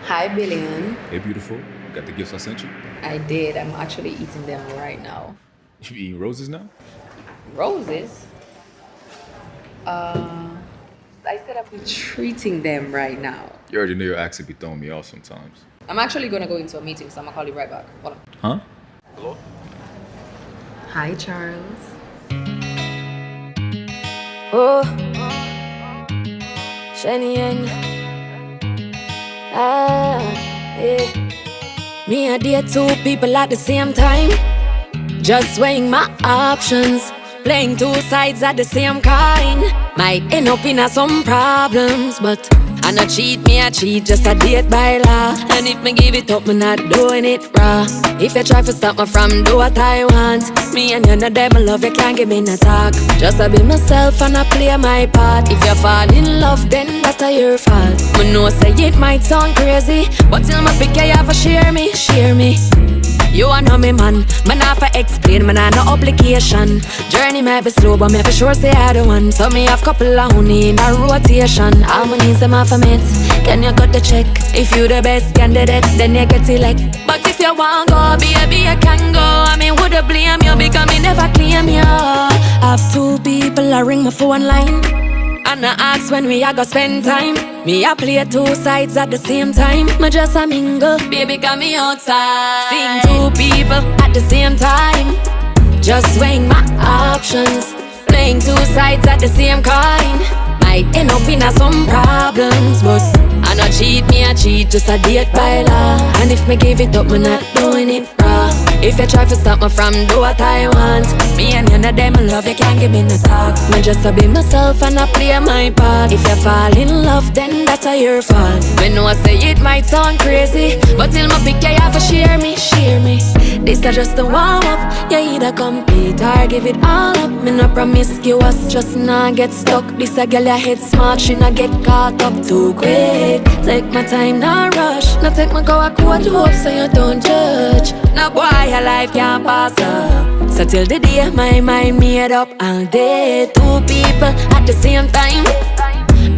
Hi, Billion. Hey, beautiful. Got the gifts I sent you? I did. I'm actually eating them right now. You be eating roses now? Roses? I said I'll be treating them right now. You already know your accent be throwing me off sometimes. I'm actually gonna go into a meeting, so I'm gonna call you right back. Hold on. Huh? Hi, Charles. Oh, Shiny Yang. Yeah. Me, I date two people at the same time. Just weighing my options. Playing two sides at the same kind. Might end up in some problems, but I not cheat, me I cheat, just a date by law. And if me give it up, me not doing it raw. If you try to stop me from do what I want, me and you know them love, you can't give me no talk. Just I be myself and I play my part. If you fall in love, then that's your fault. Me know say it might sound crazy, but till my pick you have to share me, share me. You are know me man, man have to explain, man have no obligation. Journey might be slow, but me for sure say I the one. So me have couple of honey in a rotation. Harmonies them off a mate, can you cut the check? If you the best candidate, then you get elect. But if you want go, baby you can go. I mean woulda blame you because me never claim you. Have two people I ring my phone line, and I ask when we a go spend time. Me a play two sides at the same time. Me just a mingle, baby got me outside. Seeing two people at the same time. Just weighing my options. Playing two sides at the same kind. Might end up in some problems, but I not cheat, me I cheat, just a date by law. And if me give it up, me not doing it raw. If you try to stop me from do what I want, me and you know them love, you can't give me no talk. Me just a be myself and I play my part. If you fall in love, then that's your fault. Me know I say it might sound crazy, but till my pick you have to share me, share me. This is just a warm up, you either compete or give it all up. Me no promiscuous, just not get stuck. This a girl your head smart, she not get caught up too quick. Take my time, not rush. Not take my go a quote hope so you don't judge. Now boy, your life can't pass up. So till the day my mind made up, all day two people at the same time.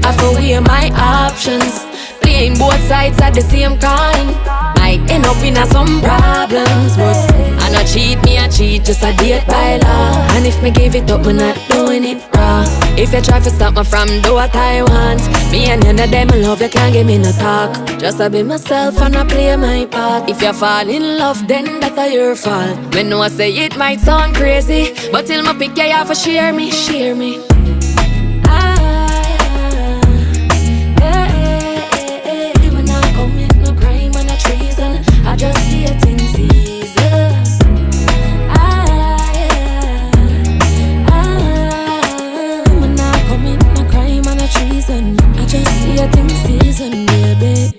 I for weigh my options. Playing both sides at the same kind. Might end up in some problems, but I not cheat, me I cheat, just a date by law. And if me give it up, me not doing it raw. If you try to stop me from do what I want, me and you know them love, you can't give me no talk. Just I be myself and I play my part. If you fall in love, then that's your fault. Me know I say it might sound crazy, but till my pick you have to share me, share me. I just dating season. I'm not commit no crime and a treason. I just dating season, baby.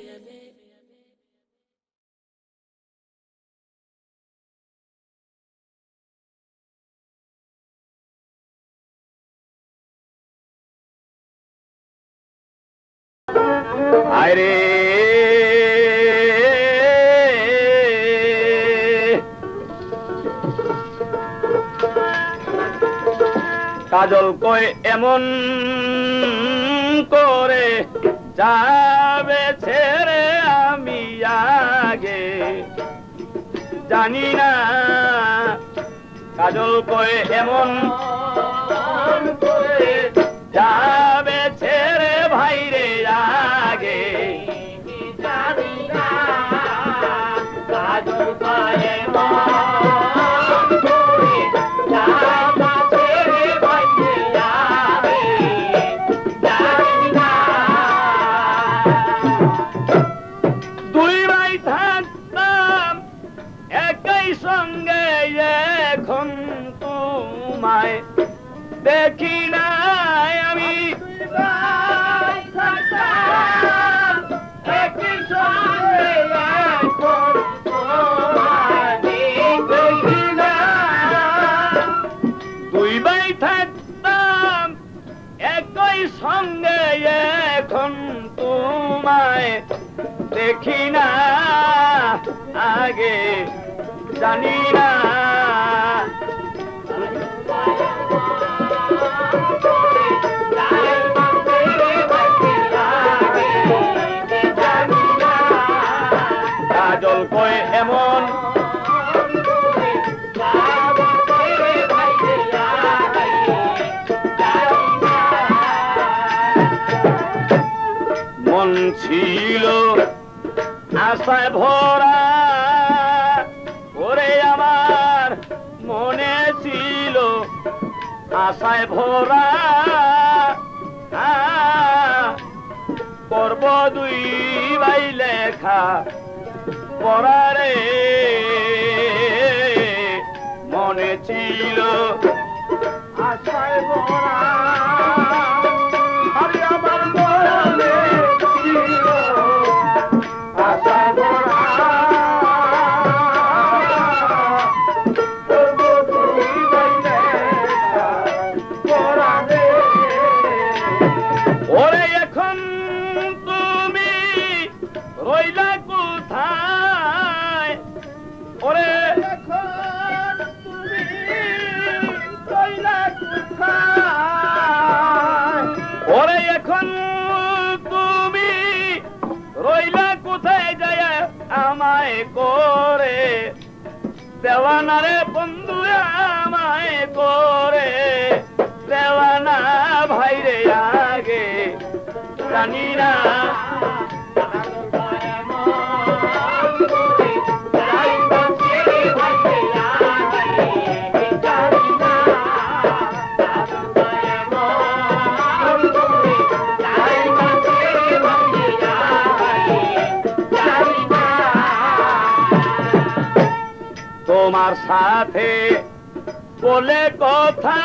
কাজল কই এমন করে যাবে ছেড়ে আমি আগে জানি না কাজল কই এমন করে যাবে ছেড়ে ভাইরে আগে জানি না কাজল কই এমন দেখি নাই আমি দুই ভাই থাকতাম একই সঙ্গে এখন তোমায় দেখি না আগে জানি না কাজল কয় এমন মন ছিল আশায় ভরা ওরে আমার মনে ছিল আশায় ভরা করব দুই ভাই লেখা পড়ারে মনে ছিল আশায় ভরা আরে আমার মনে ছিল আশায় ভরা করব দুই ভাই লেখা পড়ারে ওরে এখন তুমি রইলা কোথায় ওরে এখন তুমি রইলা কোথায় ওরে এখন তুমি রইলা কোথায় যায় আমায় করে দেওয়ানা রে বন্ধু আমায় করে দেওয়ানা ভাই রে আগে জানি না তোমার সাথে বলে কথা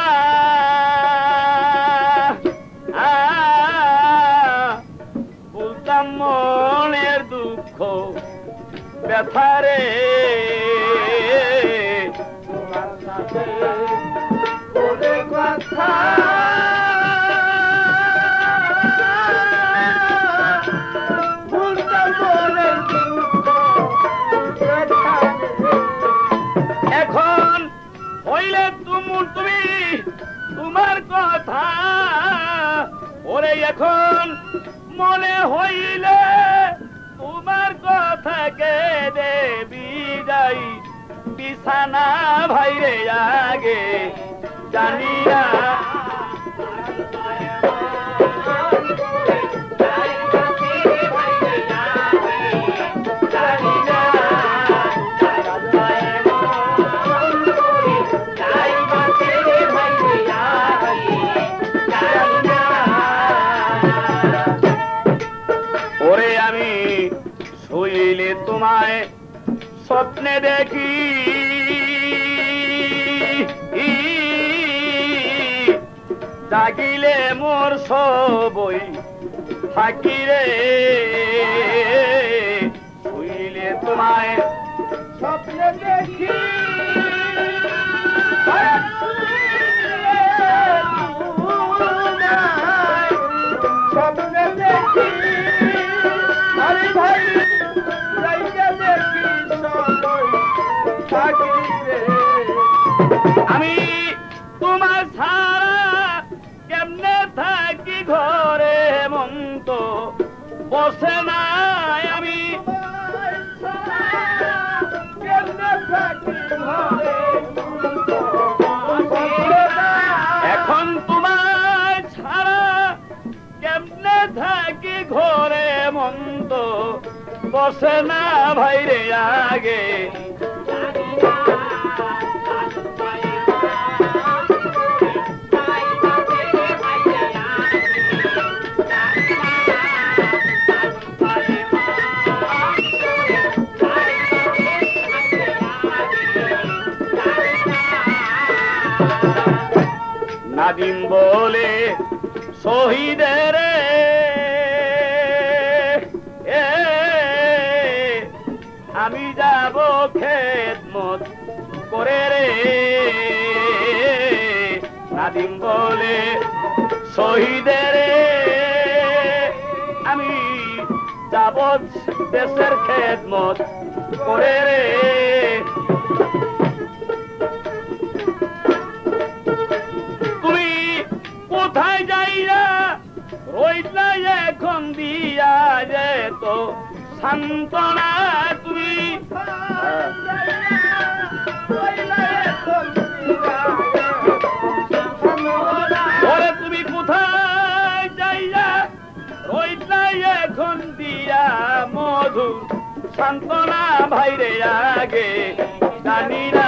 বলতাম মনের দুঃখ ব্যথারে তোমার সাথে বলে কথা বলতাম মনের দুঃখ এখন হইলে তুমি তোমার কথা ওরে এখন মনে হইলে তোমার কথা কে দেবি যাই বিছানা ভাইরে আগে জানি না ওরে আমি শুইলে তোমায় স্বপ্নে দেখি জাগিলে মোর সবই থাকি রে শুইলে তোমায় স্বপ্নে দেখি স্বপ্নে দেখি আরে ভাই যাইতে দেখি সবই থাকি রে আমি তোমার ছাড়া কেমনে থাকি ঘরে মন তো বসে নাই আমি কেমনে থাকি ঘরে এখন তোমার ছাড়া কেমনে থাকি ঘরে মন তো বসে না ভাইরে আগে নাদিম বলে শহীদের আমি যাব খেদমত করে রে নাদিম বলে শহীদের আমি যাব দেশের খেদমত করে রে তুমি কোথায় যাইরা রইলা এখন দিয়া যেত সান্তনা তুমি ওরে তুমি কোথায় যাইয়া রইলাই এখন দিয়া মধু সান্ত্বনা ভাইরে আগে জানি না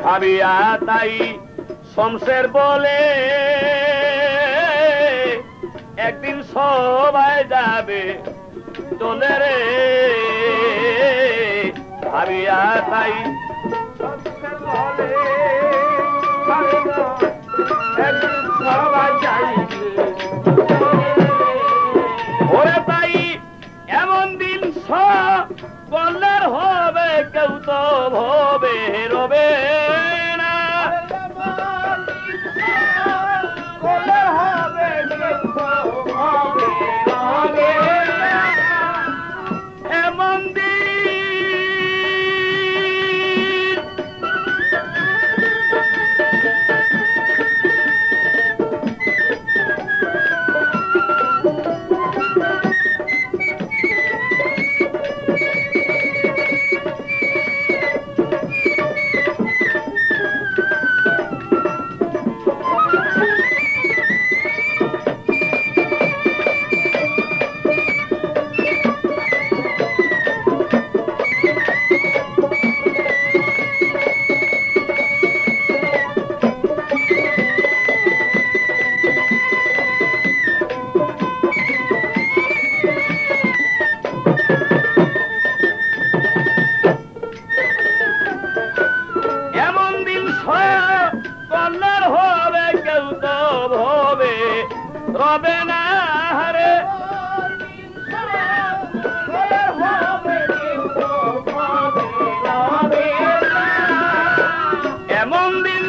ভাবিয়া তাই শমশের বলে একদিন সবাই যাবে চলে রে ভাবিয়া তাই শমশের বলে একদিন সবাই যাইবে ওরে তাই এমন দিন বললের হবে কেউ তো ভবে রবে না এমন দিন কল্যাণ হবে কেউ তো ভবে রবে না রে এমন দিন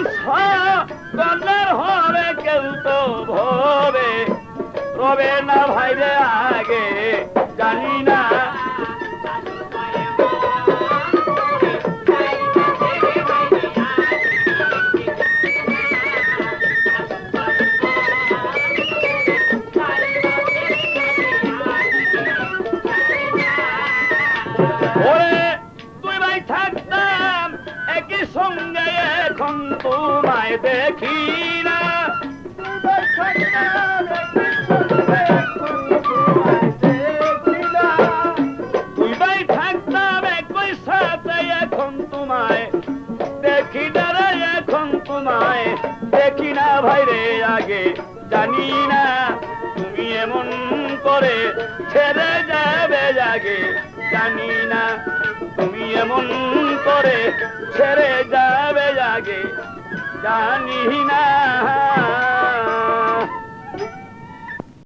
কল্যাণ হবে কেউ তো ভবে রবে না ভাইরে আগে জানি না থাকতাম একই সঙ্গে এখন তোমায় দেখি না তুই ভাই থাকতাম একই সাথে এখন তোমায় দেখি না রে এখন তোমায় দেখি না ভাইরে আগে জানি না তুমি এমন করে ছেড়ে যাবে আগে জানি না তুমি এমন করে ছেড়ে যাবে আগে জানি না